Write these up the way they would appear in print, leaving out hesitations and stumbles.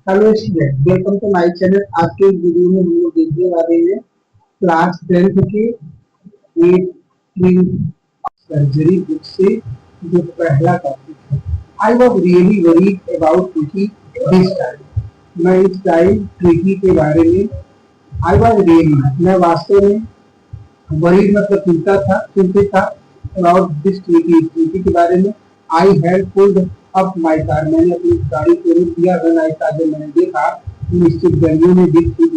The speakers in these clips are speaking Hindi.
Hello student, welcome to my channel. आज के इस वीडियो में हम लोग देखने वाले हैं क्लास 10th के सर्जरी बुक से जो पहला टॉपिक है। I was really worried about tricky this time. मैं इस टाइम ट्रिकी के बारे में आई वॉज रियली मैं वास्तव में वरीड मतलब चिंतित था अबाउट दिस ट्रिकी के बारे में। I had pulled up my car, मैंने अपनी गाड़ी को रोक दिया। व्हेन आई सॉ, जब मैंने देखा निश्चित गलियों में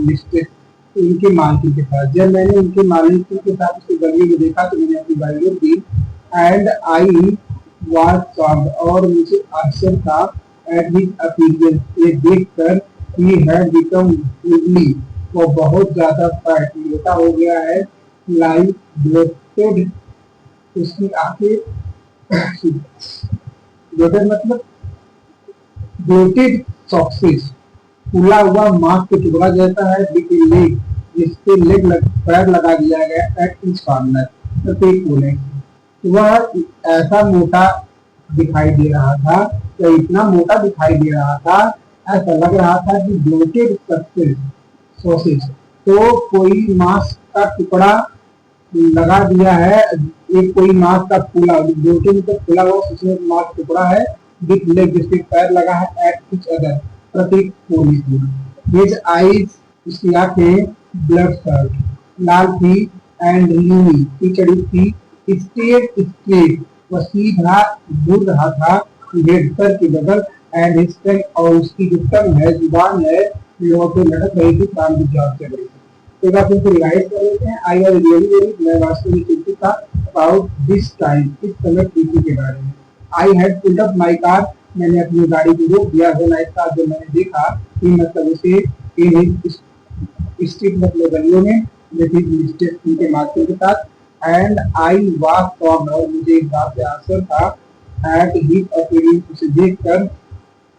निश्चित इनके मालिक के साथ, जब मैंने इनके मालिक के साथ उसकी गलियों में देखा तो मैंने अपनी गाड़ी रोक दी। एंड आई वाज शॉक्ड, और मुझे आश्चर्य था एट हिज अपीयरेंस, ये देखकर ही हैड बिकम ugly, वो बहुत ज्यादा फैट मोटा हो गया है। लाइक ब्लोटेड, उसकी आंखें ब्लोटेड मतलब ब्लोटेड सॉक्सेस, फूला हुआ मांस के टुकड़ा जैसा है। विथ लेग, जिसपे पैर लगा दिया गया एट ईच कॉर्नर, प्रत्येक कोने। वह ऐसा मोटा दिखाई दे रहा था, तो इतना मोटा दिखाई दे रहा था, ऐसा लग रहा था कि ब्लोटेड सॉसेज, तो कोई मांस का टुकड़ा लगा दिया है। एक कोई मांस का फूला ब्लोटेड तो फूला हुआ उसमें मांस टुकड़ा है। विथ लेग, जिसपे पैर लगा है एट ईच अदर, प्रत्येक कोने की। हिज आईज, उसकी आंखें ब्लड शर्ट लाल थी एंड लीनी खिचड़ी थी। स्ट्रेट, वह सीधा घूर रहा था हेड सर के बगल। एंड हिज टंग, और उसकी जो टंग है, जुबान है, लोगों पे लटक रही थी, काम की जॉब चल रही थी। एक बार फिर से रिवाइज कर लेते हैं। आई वाज रियली वेरी, मैं वास्तव में चिंतित था अबाउट दिस टाइम, इस समय प्रीति के बारे में। I had pulled up my car, मैंने अपनी गाड़ी को रोक दिया। व्हेन आई सॉ, जब मैंने देखा कि मतलब उसे इन स्ट्रीट मतलब गलियों में मिस्टेक उनके मार्केट के साथ। एंड आई वाज शॉक्ड, और मुझे एक बात से आश्चर्य था एट हिज अपीयरेंस, उसे देखकर।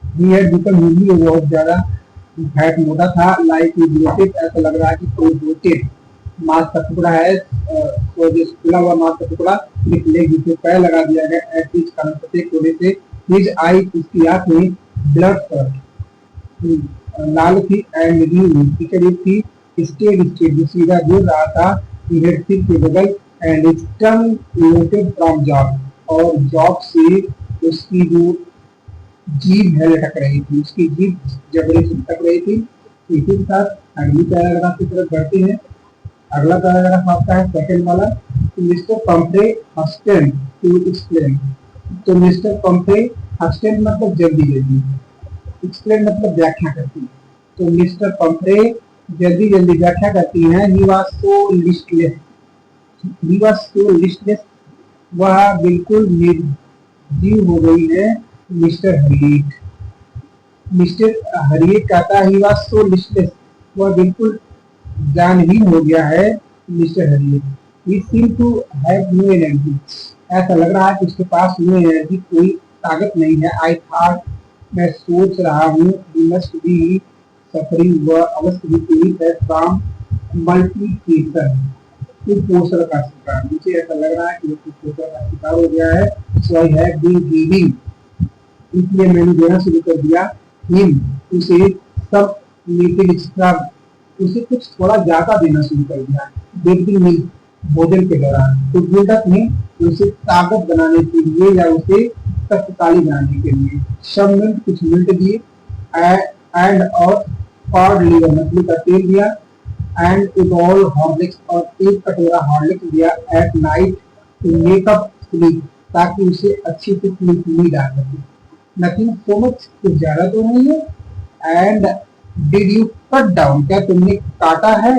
ही हैड बिकम ugly, वो बहुत ज्यादा फैट मोटा था। लाइक ही ब्लोटेड, ऐसा लग रहा है कि कोई ब्लोटेड मांस का टुकड़ा है, तो जो फूला हुआ मांस का टुकड़ा निकले, जिसे पैर लगा दिया गया एट ईच कॉर्नर, प्रत्येक कोने से। हिज आई, उसकी आंखें ब्लड लाल थी एंड खिचड़ी थी। स्टेड, जो सीधा गिर रहा था हेड सिर के बगल। And is tongue लोटेड from job, और जॉब से उसकी जो जीभ है लटक रही थी, उसकी जीभ जबड़े से लटक रही थी। इसी के साथ अगली पैराग्राफ की तरफ बढ़ते हैं। अगला पैराग्राफ आपका है सेकंड वाला। मिस्टर पंफ्रे हस्टेंड टू एक्सप्लेन, तो मिस्टर पंफ्रे हस्टेंड मतलब जल्दी जल्दी, एक्सप्लेन मतलब व्याख्या करती है। तो मिस्टर पंफ्रे जल्दी जल्दी व्याख्या करती हैं। He was so listless, he was so listless, वह बिल्कुल निर्जीव हो गई है। मिस्टर हरिएट, मिस्टर हरिएट कहता है ही वाज सो लिस्टलेस, वह बिल्कुल जानहीन हो गया है। Mister Herriot, he seem to have no energy, ऐसा लग रहा है कि उसके पास नो एनर्जी, कोई ताकत नहीं है। आई थॉट, मैं सोच रहा हूँ, ही मस्ट बी सफरिंग, वह अवश्य भी पीड़ित है फ्रॉम मल्टीप्लिकेशन, कुपोषण का शिकार। मुझे ऐसा लग रहा है कि वो कुपोषण का शिकार हो गया है। सो आई हैव बीन गिविंग, इसलिए मैंने देना शुरू कर दिया। हिम, उसे सब लिटिल एक्स्ट्रा, उसे कुछ थोड़ा ज्यादा देना शुरू कर दिया। बेकिंग मिल्क, भोजन के दौरान। तो बिल्डअप में उसे ताकत बनाने के लिए या उसे शक्तिशाली बनाने के लिए। सब मिनट, कुछ मिनट दिए। एंड और कॉर्ड लिवर, मछली का तेल दिया। एंड इट ऑल हॉर्लिक्स, और एक कटोरा हॉर्लिक्स दिया। At night to make up sleep, ताकि उसे अच्छी से नींद आ सके। नथिंग सो मच, कुछ ज्यादा तो नहीं है। And did you cut down, क्या तुमने काटा है?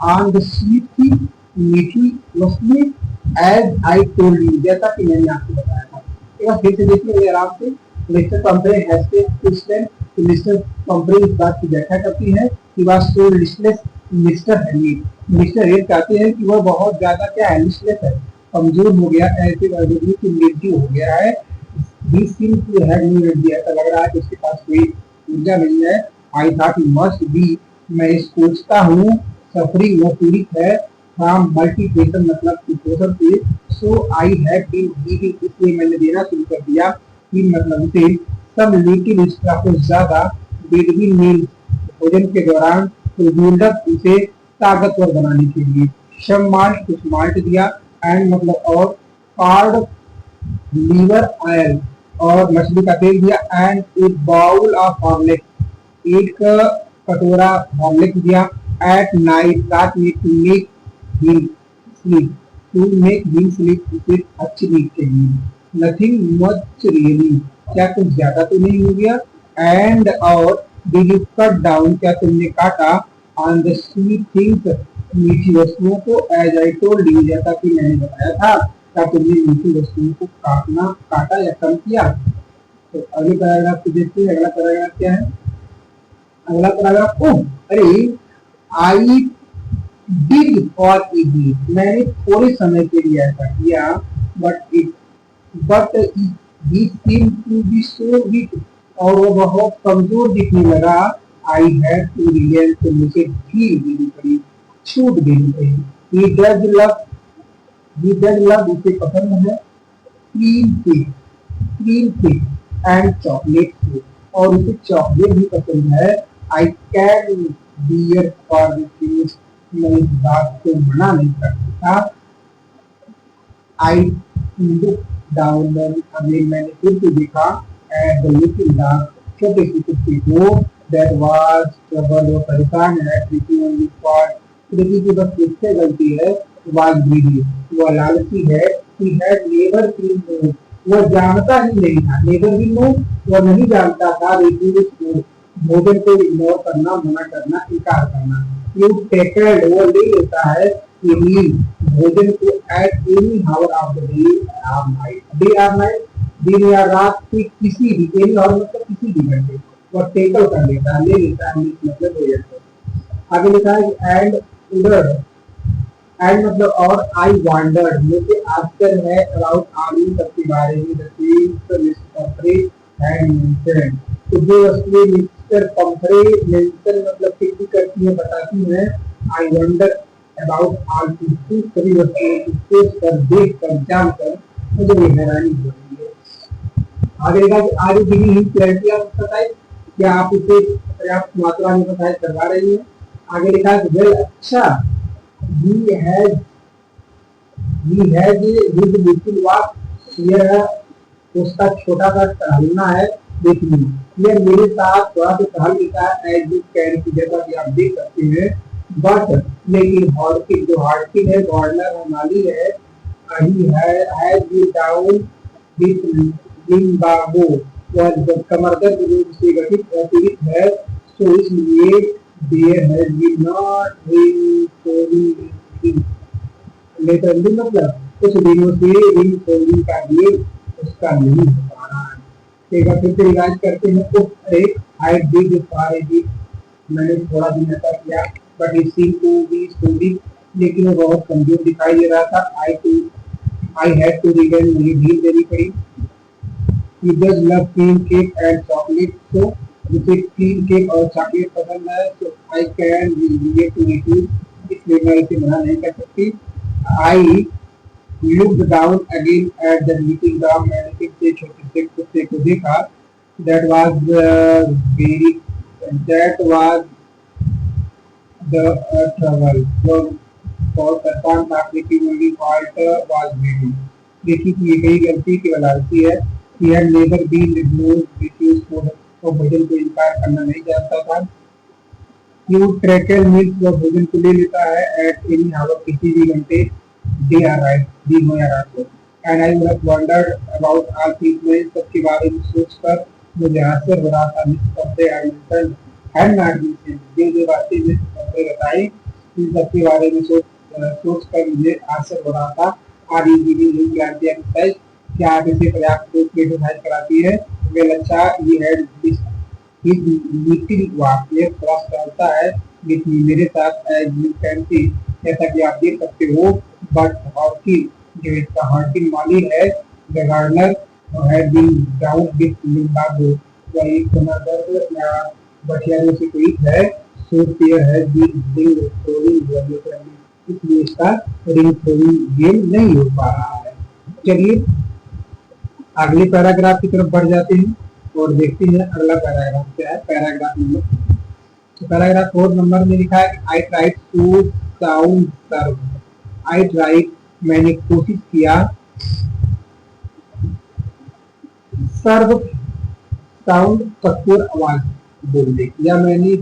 ऑन द स्वीट थी, मीठी वस्तुएं। एज आई टोल्ड यू, जैसा कि मैंने आपको बताया था। एक बार फिर से देखिए आराम से। Mister Pumphrey hasted to stand, तो मिस्टर पंपरे इस बात की व्याख्या करती है कि वह so listless. Mister Herriot, mister Herriot कहते हैं कि वह बहुत ज्यादा क्या है, लिस्टलेस है, कमजोर हो गया, ऐसे की निर्जीव हो गया है। He seems to have no energy, ऐसा लग रहा है कि उसके पास कोई ऊर्जा नहीं है। I thought he must be, मैं सोचता हूँ, सफरिंग, वो पीड़ित है। फ्रॉम मल्टीप्लिकेशन मतलब कुपोषण से। सो आई हैव बीन गिविंग, इसलिए मैंने देना शुरू कर दिया। कि मतलब उसे सब लिटिल एक्स्ट्रा, कुछ ज्यादा बिटवीन मील्स, भोजन के दौरान, टू बिल्ड अप, उसे ताकतवर बनाने के लिए। सम माल्ट, कुछ माल्ट दिया, एंड मतलब और, कार्ड, लीवर ऑयल और मछली का तेल दिया, and a bowl of Horlicks, एक कटोरा हॉर्लिक्स दिया। एट नाइट, रात में, to make him sleep, to make him sleep, उसे अच्छी नींद के लिए। नथिंग मच रियली, क्या कुछ ज्यादा तो नहीं हो गया। एंड और, डिड यू कट डाउन, क्या तुमने काटा, ऑन द स्वीट थिंग्स, मीठी वस्तुओं को, एज आई टोल्ड यू, जैसा कि मैंने बताया था। क्या तुमने मीठी वस्तुओं को काटा या कम किया। तो अगले पैराग्राफ को देखते हैं। अगला पैराग्राफ क्या है? अगला पैराग्राफ, ओह अरे, आई डिड फॉर इट, मैंने थोड़े समय के लिए ऐसा किया, but he seem to be so weak, और वो बहुत कमजोर दिखने लगा। आई हैड टू रियलाइज, तो मुझे ढील देनी पड़ी, छूट देनी पड़ी। ही डज लव, उसे पसंद है cream cake and chocolate cake, और उसे चॉकलेट भी पसंद है। I can bear for this, मैं इस बात को मना नहीं कर सकता। आई लुक डाउन, अगेन मैंने फिर से देखा, एट द लिटिल डॉग, छोटे से कुत्ते को, दैट वाज ट्रबल, वो परेशान है। प्रीति ओनली फॉर, प्रीति की बस इससे गलती है, वाज ग्रीडी, वो लालची है। He had never seen no, वो जानता ही नहीं था, नेवर भी नो, वो नहीं जानता था, रिफ्यूज फूड, भोजन को इग्नोर करना, मना करना, इनकार करना। यू टेकल्ड, वो ले लेता है, ये मील, भोजन को, at any hour of the day और नाइट, डे और नाइट, दिन या रात के किसी भी, एनी हावर मतलब किसी भी घंटे, वो टेकल कर लेता है, ले लेता है, मतलब भोजन को। आगे लिखा है, एंड उधर, एंड मतलब और, आई वांडर्ड, मुझे आश्चर्य है, अबाउट आलू सबके बारे में, the things mister Pomfrey and mention, तो जो वस्तुएं मिस्टर पंफ्रे मेंशन मतलब टिप्पणी करती है, बताती है। I wonder about all things, सभी वस्तुओं को सोच कर, देख कर, जान कर मुझे ये हैरानी हो रही है। आगे का आगे गिनी हुई क्लैरिटी आप बताइए, क्या आप उसे पर्याप्त मात्रा में बताए करवा रही है। आगे लिखा है, वेल, अच्छा, he has his little walk, यह उसका छोटा सा टहलना है, देखिए यह मेरे साथ थोड़ा सा टहल लेता है, एज यू कैन, की जैसा कि आप देख सकते हैं। बट लेकिन हॉर्किन, जो हॉर्किन है, गवर्नर और माली है, he has down with lumbago, वह कमर दर्द रोग से पीड़ित है। सो इसलिए there has been not lately, मतलब कुछ दिनों से रिंग सोल्डिंग का ये उसका नहीं हो पा रहा है। एक बार फिर से इलाज करते हैं। तो अरे, आई डिड फॉर इट, मैंने थोड़ा दिन ऐसा किया, but it seem to be sulking, लेकिन वो बहुत कमजोर दिखाई दे रहा था। आई हैड टू रिगेन, मुझे ढील देनी पड़ी। He does love cream cake and chocolate, so मुझे क्रीम केक और चॉकलेट पसंद है। तो I can relate to it, इसलिए मैं इसे मना नहीं कर सकती। I looked down again at the little dog, मैंने फिर से छोटे से कुत्ते को देखा। That was very that was the trouble, वो बहुत परेशान था। लेकिन ओनली फॉल्ट वाज वेरी, देखी कि ये कई गलती की वलालती है। He had never been ignored, refused food, वो भोजन को इनकार करना नहीं जानता था। He would crackle meals, वो भोजन को ले लेता है, at any hour, किसी भी घंटे, day or night, दिन हो या रात हो। And I would have wondered about all things, मैं इन सब के बारे में सोचकर मुझे आश्चर्य हो रहा था। Mr. Pumfrey I mentioned had not been seen, जो बातें Mr. Pumfrey बताई, इन सब के बारे में सोचकर मुझे आश्चर्य हो रहा था। Are you giving him clarity and insight? क्या आप इसे पर्याप्त रूप से डिजाइन कराती है। वेल, अच्छा, ये है लिटिल वॉक, ये थोड़ा चलता है लेकिन मेरे साथ, एज यू कैन सी, जैसा कि आप देख सकते हो। बट हॉर्किन, जो इसका हॉर्किन माली है, the gardener had been down with lumbago, वह एक कमर दर्द या बठियारों से पीड़ित है। So there has been ring throwing, इसलिए इसका रिंग थ्रोइंग गेम नहीं हो पा रहा है। चलिए अगले पैराग्राफ की तरफ बढ़ जाते हैं। और देखते हैं अगला पैराग्राफ क्या है। पैराग्राफ नंबर, तो पैराग्राफ 4 नंबर में लिखा है I tried to sound severe. I tried मैंने कोशिश किया, सर्व साउंड कठोर आवाज बोलने, या मैंने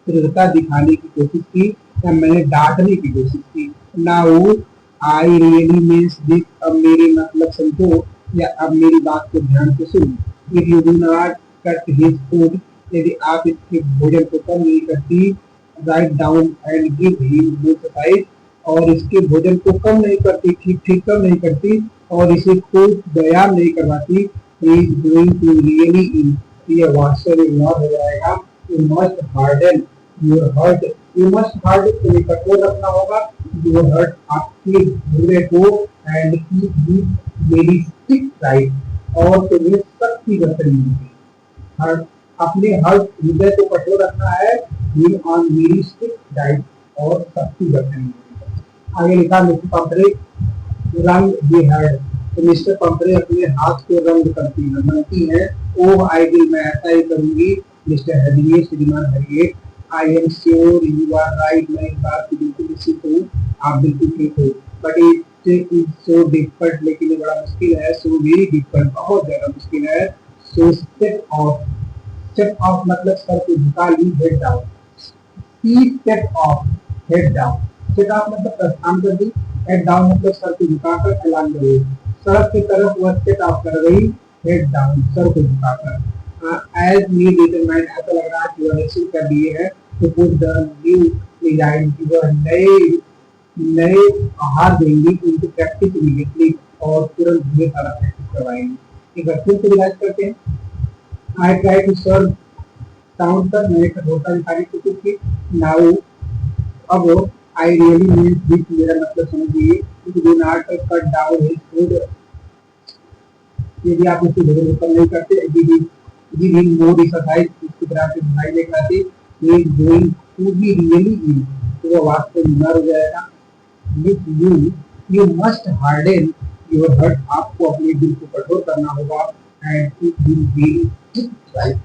दृढ़ता दिखाने की कोशिश की, या मैंने डांटने की कोशिश की। Now I really means this, अब मेरे मतलब समझो, या अब मेरी बात को ध्यान से सुनो। If you do not cut his food, यदि आप इसके भोजन को कम नहीं करती, right down and give him no सफाइस, और इसके भोजन को कम नहीं करती, ठीक ठीक कम नहीं करती, और इसे खूब व्यायाम नहीं करवाती, he is going to really in, ये वास्तव में हो जाएगा। You must harden your heart, you must harden, तुम्हें कठोर रखना होगा your heart, आपके हृदय को, and keep his very stick tight, और तुम्हें सख्ती रखनी होगी। हर अपने हर हृदय को कठोर रखना है, be on very stick tight, और सख्ती रखनी होगी। आगे लिखा मिस्टर पंपरे रंग the head, तो मिस्टर पंपरे अपने हाथ को रंग करती है, बनती है। ओह आई विल, मैं ऐसा ही करूंगी। मिस्टर हैरियट, श्रीमान Herriot, I am sure you are right, मैं इस बात की बिल्कुल निश्चित हूँ, आप बिल्कुल ठीक हो। But it is so difficult, लेकिन ये बड़ा मुश्किल है। सो वेरी डिफिकल्ट, बहुत ज्यादा मुश्किल है। So step off, step off मतलब सर को झुका ली, head down. Step off, head down, step off मतलब प्रस्थान कर दी, हेड डाउन मतलब सर को झुकाकर ऐलान कर दी। सड़क की तरफ वह स्टेप ऑफ कर गई, हेड डाउन, सर को झुकाकर। एज मी डिटरमाइंड, ऐसा लग रहा है कि वह निश्चित कर लिए है तो पुट द न्यू डिजाइन, की वह नए आहार देंगी, उनको प्रैक्टिस इमीडिएटली, और तुरंत ढेर सारा प्रैक्टिस करवाएंगे। एक बार फिर से रिवाइज करते हैं। I try to serve sound तक मैंने कठोरता दिखाने की कोशिश की। नाउ अब आई रियली मीन दिस, मेरा मतलब समझिए। Do not cut down his food, यदि आप उसके भोजन कम नहीं करते, गिव हिम मोर एक्सरसाइज, इसकी तरह से भाई दिखाते, he is going to be really ill, तो वह वास्तव में बीमार हो जाएगा। With you must harden your heart, आपको अपने दिल को कठोर करना होगा, and keep him very strict right,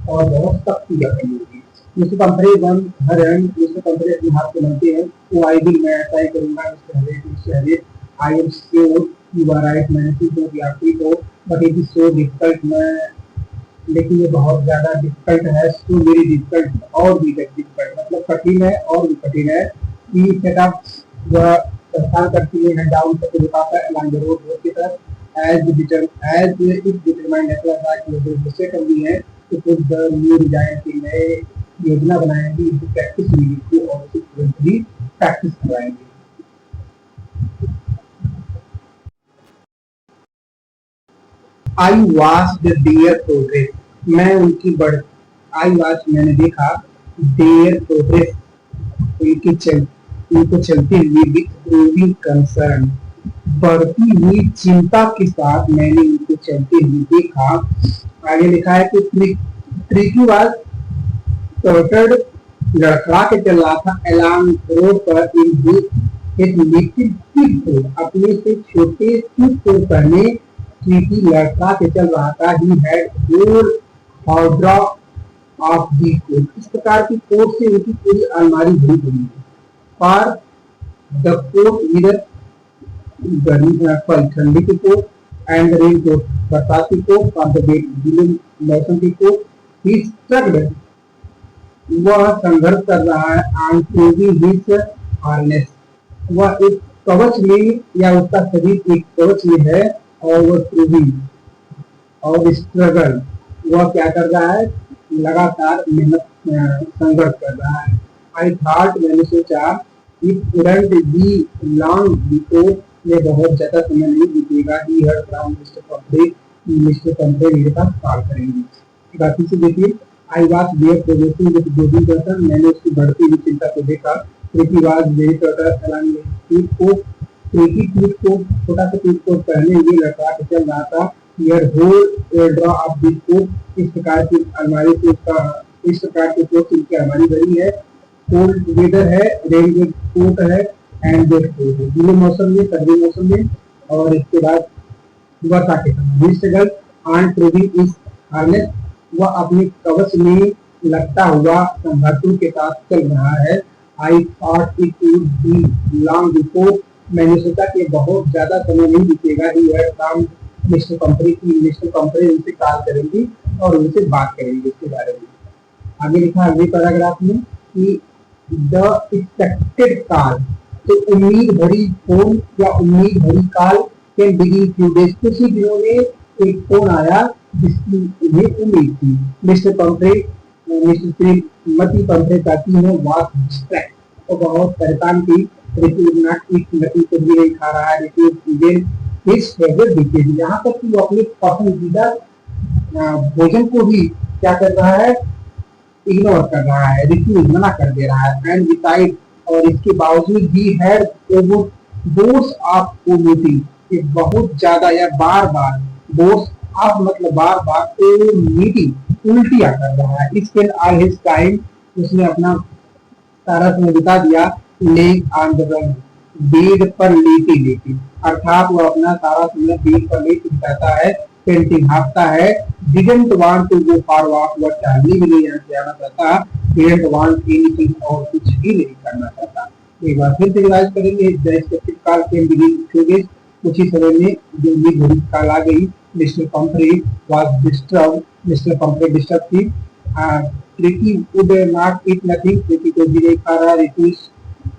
और बहुत सख्ती रखनी होगी। मिस्टर पंपरे वन हर हैंड, मिस्टर पंपरे अपने हाथ को मलते हैं। ओ आई विल, मैं ऐसा ही करूंगा। Mister Herriot, mister Herriot, I am sure you are right, मैंने ठीक हो कि आप ठीक हो। But it is so difficult, मैं, लेकिन ये बहुत ज्यादा डिफिकल्ट है। सो वेरी डिफिकल्ट, और भी डिफिकल्ट मतलब कठिन है, और भी कठिन है। कि सेटअप वह प्रस्थान करती है, डाउन तक दिखाकर अलॉन्ग द रोड की तरफ। एज इट डिटरमाइंड, ऐसा लग रहा है कि वो दूसरे कर दी है, तो कुछ द न्यू डिजाइन की नए योजना बनाएंगे, इनकी प्रैक्टिस मिलेगी, और उसे तुरंत ही प्रैक्टिस करवाएंगे। I watch the there progress, मैं उनकी बढ़, आई वॉच मैंने देखा, देयर प्रोग्रेस उनको चलते हुए, विद ग्रोइंग कंसर्न, बढ़ती हुई चिंता के साथ मैंने उनको चलते हुए देखा। आगे लिखा है कि ट्रिकी वाज टॉर्टर्ड, लड़खड़ा के चल रहा था, अलोंग रोड पर, इन एक लिटिल, अपने से छोटे सूट पहने ट्रिकी लड़खड़ा के चल रहा था। He had whole order of the coat, इस प्रकार की कोट से उनकी पूरी अलमारी भरी हुई है। फॉर द कोट विद गर्मी फल ठंडी की कोट, एंड रेन कोट बरसात की कोट, फॉर द वेट मौसम की कोट। ही स्ट्रगल्ड, वह संघर्ष कर रहा है, ऑन प्रूविंग हिज हार्नेस, वह एक कवच में, या उसका शरीर एक कवच में है, और वह प्रूविंग और स्ट्रगल, वह क्या कर रहा है, लगातार मेहनत संघर्ष कर रहा है। आई थॉट, मैंने सोचा, it wouldn't be long before, ये बहुत ज्यादा समय नहीं बीतेगा। He heard from mister Pumphrey मेरे पास कॉल करेंगे। बाकी से देखिए, I watch their progressing with growing concern, मैंने उसकी बढ़ती हुई चिंता को देखा। Tricki was very tortured along the coat, Tricki ट्वीट को, छोटा सा ट्वीट कोट पहने हुए लड़का के चल रहा था। Here whole draw of this coat, इस प्रकार की अलमारी से उसका, इस प्रकार के कोट उनकी अलमारी भरी है। कोल्ड वेदर है, रेन कोट है, एंड वेट कोट है, गीले मौसम में, सर्दी मौसम में, और इसके बाद वर्षा के समय। मिस्टर गर्ल आंट प्रूविंग इस हार्नेस, वह अपने कवच में लगता हुआ संभ्रातु के साथ चल रहा है। आई thought it would be long before, मैंने सोचा कि बहुत ज्यादा समय नहीं बीतेगा। ही हैड काम मिस्टर पंपरी की, मिस्टर पंपरी उनसे कॉल करेंगी और उनसे बात करेंगे इसके बारे में। आगे लिखा अगले पैराग्राफ में कि द एक्सपेक्टेड कॉल, तो उम्मीद भरी फोन या उम्मीद भरी call can begin few days, कुछ ही दिनों में एक फोन आया जिसकी उन्हें उम्मीद थी। मिस्टर पंपरे, मिस्टर श्रीमती पंपरे चाहती है वास डिस्ट्रैक्ट, तो बहुत परेशान थी। मती को भी नहीं खा रहा है, हिज फेवरेट डिशेज, यहाँ तक कि वो अपने पसंदीदा भोजन को भी क्या कर रहा है, इग्नोर कर रहा है, रिफ्यूज मना कर दे रहा है। एंड बिसाइड, और इसके बावजूद भी had over bores of meeting, ये बहुत ज्यादा या बार बार, बोर्स ऑफ मतलब बार बार, मीटिंग उल्टियां कर रहा है। स्पेंड ऑल हिज टाइम, उसने अपना सारा समय बिता दिया leg on the run, bed पर लेटे लेटे, अर्थात वो अपना सारा समय बेड पर लेटे बिताता है, पेंटिंग हाँकता है। Didn't want to go for walk, वह टहलने भी नहीं जाना चाहता। डिडंट वांट एनीथिंग, और कुछ भी नहीं करना चाहता। एक बार फिर से रिवाइज करेंगे। The expected call came within few days, कुछ ही समय में जो उम्मीद भरी कॉल आ गई। Mister Pumphrey was disturb, mister Pumphrey disturb थी। Tricki would not eat nothing, Tricki को भी नहीं खा रहा, refuse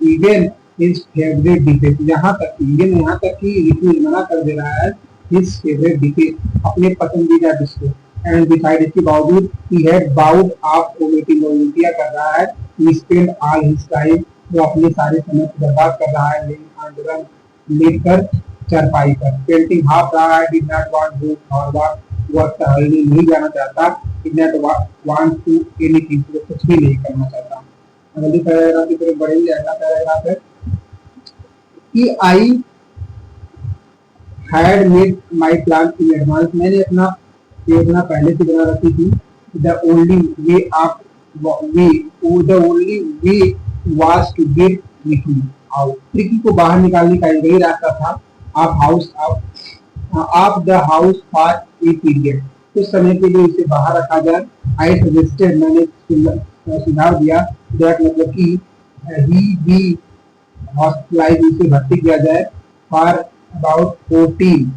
even his favourite dishes, यहाँ तक कि इवन यहाँ तक कि रिफ्यूज मना कर दे रहा है हिज फेवरेट डिशेज, अपने पसंदीदा डिश को। एंड डिसाइड, इसके बावजूद he had bowed of vomiting, और उल्टियां कर रहा है। ही स्पेंड ऑल हिज टाइम, वो अपने सारे समय को बर्बाद कर रहा है लेकिन आंदोलन लेकर चारपाई पर। पेंटिंग हाफ रहा है। डिड नॉट वांट टू और वह टहलने नहीं जाना चाहता। Did not want to anything, वो कुछ भी नहीं करना चाहता। अगली पैराग्राफ की तरफ बढ़ेंगे। अगला पैराग्राफ है कि I had made my plan in advance, मैंने अपना योजना पहले से बना रखी थी। The only way of way the only way was to get Tricki out, Tricki को बाहर निकालने का यही रास्ता था। Of house of the house for a period, कुछ समय के लिए इसे बाहर रखा जाए। आई सजेस्टेड, मैंने सुझाव दिया। दैट मतलब कि ही बी हॉस्पिटलाइज, उसे भर्ती किया जाए। फॉर अबाउट 14,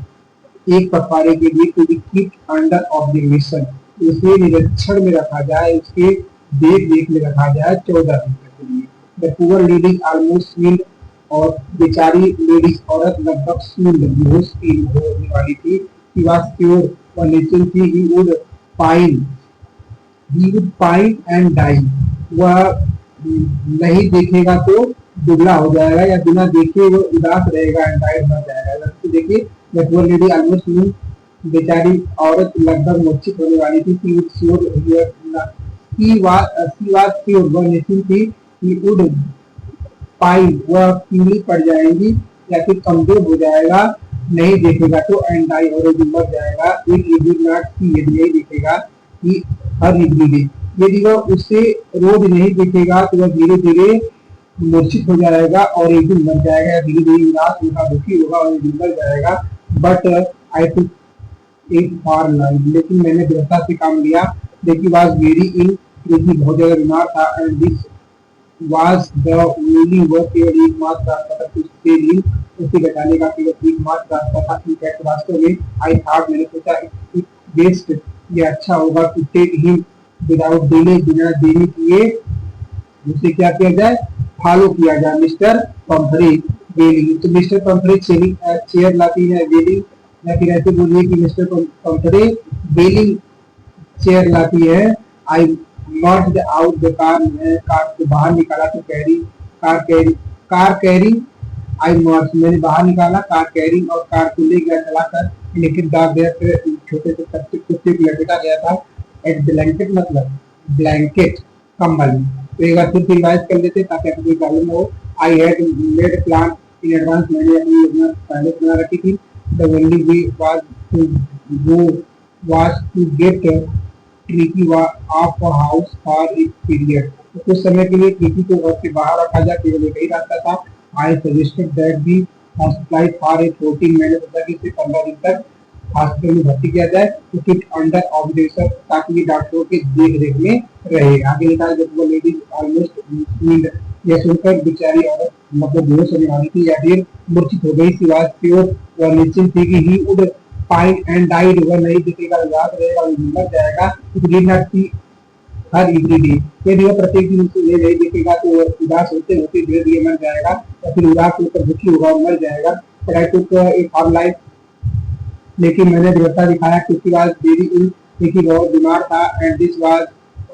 एक पखवाड़े के लिए, to be keeped under observation, उसे निरीक्षण में रखा जाए, उसके देख रेख में रखा जाए 14 दिन के लिए। द पुअर लेडी ऑलमोस्ट स्विल्ड, और बेचारी लेडीज औरत लगभग स्विल्ड बेहोश होने वाली थी। ही वाज क्योर, और निश्चिंत थी। He would pine and die, वह नहीं देखेगा तो दुबला हो जाएगा, या बिना देखे वो उदास रहेगा, एंड डाई मर जाएगा। तो देखिए वो लेडी ऑलमोस्ट न्यू, बेचारी औरत लगभग मूर्छित होने वाली थी। वह निश्चित थी। ही वुड पाइन, वह पीली पड़ जाएगी या फिर कमजोर हो जाएगा, नहीं देखेगा तो, एंड डाई, और मर जाएगा। यदि नहीं देखेगा कि हर एवरीडे, यदि वह उसे रोज नहीं देखेगा तो वह धीरे धीरे मूर्छित हो जाएगा और एक दिन मर जाएगा, धीरे धीरे उदास होगा, दुखी होगा और एक दिन मर जाएगा। But I took it for life, लेकिन मैंने दृढ़ता से काम लिया। देखिए वाज वेरी इल, क्योंकि बहुत ज्यादा बीमार था। And this was the only work, केवल एकमात्र रास्ता था उसके लिए, उसे बचाने का केवल एकमात्र रास्ता था। इनफैक्ट वास्तव में आई थॉट, मैंने सोचा इट बेस्ट, ये अच्छा होगा to take him without delay, बिना देरी किए उसे क्या किया जाए, फॉलो किया जाए। मिस्टर पंपरे बेलिंग, तो मिस्टर पंपरे चेयर लाती है, बेलिंग, या फिर ऐसे बोलिए कि मिस्टर पंपरे बेलिंग चेयर लाती है। आई मर्ज्ड आउट द कार, मैं कार को बाहर निकाला तो कार कैरिंग आई मर्ज, मैंने बाहर निकाला कार कैरिंग, और कार को ले गया चलाकर। लेकिन डाक गया, छोटे से कुत्ते को लपेटा गया था। एट ब्लैंकेट मतलब ब्लैंकेट, कंबल। तो एक बार फिर रिवाइज कर लेते ताकि आपको कोई प्रॉब्लम हो। I had made plan in advance, मैंने अपनी योजना पहले बना रखी थी। The only way was to get Tricki of house for a period, तो कुछ समय के लिए ट्रिकी को घर से बाहर रखा जाए, केवल एक ही रास्ता था। I suggested that be hospitalise for a 14, मैंने सोचा कि इसे 15 दिन तक हॉस्पिटल में भर्ती किया जाए तो किट अंडर ऑब्जर्वेशन, ताकि ये डॉक्टरों के देख रेख में रहे। आगे लिखा है, जब वो लेडी ऑलमोस्ट, यह सुनकर बेचारी औरत मतलब बेहोश होने वाली थी या फिर मूर्छित हो गई। सी वाज श्योर, वह निश्चिंत थी कि he would find and died, वह नहीं दिखेगा, याद रहेगा और मर जाएगा। It did not see her every day, यदि वह प्रत्येक दिन उसे नहीं देखेगा तो वह उदास होते होते धीरे धीरे मर जाएगा या फिर उदास होकर दुखी होगा और मर जाएगा। बट आई टुक एक हॉर लाइफ, लेकिन मैंने दृढ़ता दिखाया क्योंकि वाज वेरी इल, क्योंकि बहुत बीमार था। And this was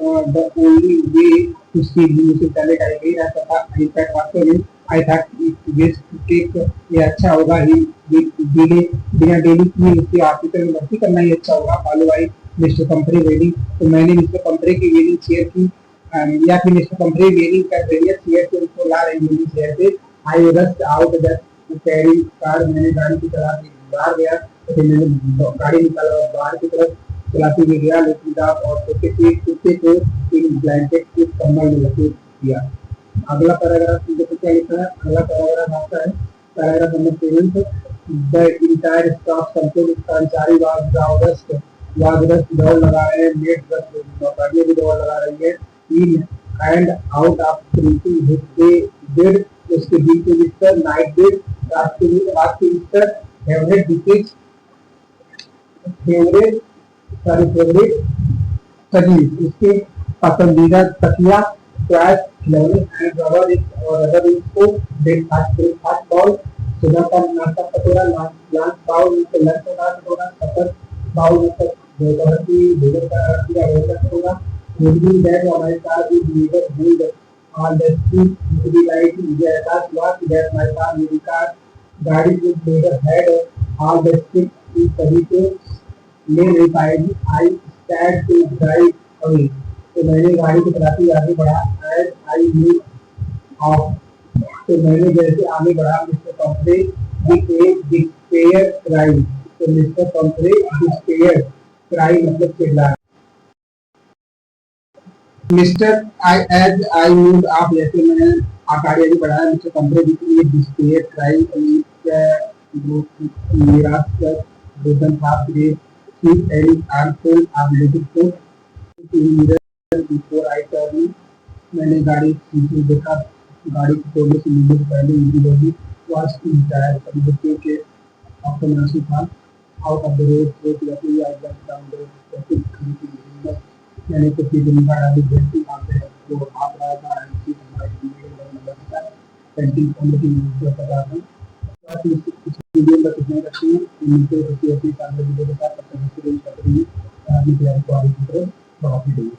the only way to see he, मुझे पहले का यही रहता था। इनफैक्ट वास्तव में I thought it best to take, ये अच्छा होगा ही बिना डेली की उसके हॉस्पिटल में भर्ती करना ही अच्छा होगा। Follow I mister company wedding, तो मैंने मिस्टर कंपनी की वेडिंग शेयर की, या फिर मिस्टर कंपनी वेडिंग कर रही है शेयर से उसको ला रही है शेयर से। I rust out that carry car, मैंने गाड़ी की चला के बाहर गया, तो फिर मैंने गाड़ी निकाला और बाहर की तरफ चलाते हुए गया, लेकिन आप और कुत्ते को इन ब्लैंकेट के कम्बल में लपेट दिया। अगला पैराग्राफ देखो क्या लिखा है। अगला पैराग्राफ आपका है paragraph number 7। The entire staff, संपूर्ण कर्मचारी वाजरस दौड़ लगा रहे हैं, मेड नौकरियां भी दौड़ लगा रही है। In and out of printing bed, उसके बीच में बिस्तर, नाइट बेड, रात के बिस्तर, फेवरेट डिशेज, फेवरेट फेवरेट सजीव, उसके पसंदीदा तकिया, टॉयज, खिलौने एंड रबर को, ब्रेकफास्ट बाउल, सुबह का नाश्ता कटोरा, लंच बाउल लंच का कटोरा, सफर बाउल मतलब दोपहर की भोजन का कटोरा, रीडिंग बैग, हमारे साथ भी leader hold on the street, मुझे लाइट मुझे एहसास हुआ कि दैट माय कार, मेरी कार, गाड़ी के leader head on the street, इस सभी को ले नहीं पाएगी। I stand to drive away, तो मैंने गाड़ी को चलाते हुए आगे बढ़ा। एज आई मूव ऑफ, तो मैंने जैसे आगे बढ़ा, mister Pumphrey with a despair cry, तो मिस्टर पंपरे डिस्पेयर क्राई मतलब चिल्लाना। Mister I as I move off, जैसे मैंने गाड़ी आगे बढ़ाया, mister Pumphrey with a despair cry, निराश कर रोदन था फिर any armful of little food in mirror before I turn, मैंने गाड़ी पीछे देखा, गाड़ी की थोड़ी सी नीचे से पहले इंजन होगी was entire कंडक्टर के ऑटोमेटिक था। Out of the road so directly I went down the traffic खड़ी, मैंने कुछ चीजें निकाल अभी देखती वहाँ पे जो आप रहा था ऐसी हमारी वीडियो में पेंटिंग कम्युनिटी में पता था। वीडियो में कितने रखती हैं नीचे रखी होती है, वीडियो के साथ अपने तैयारी को आगे की तरफ बढ़ाती रहेगी।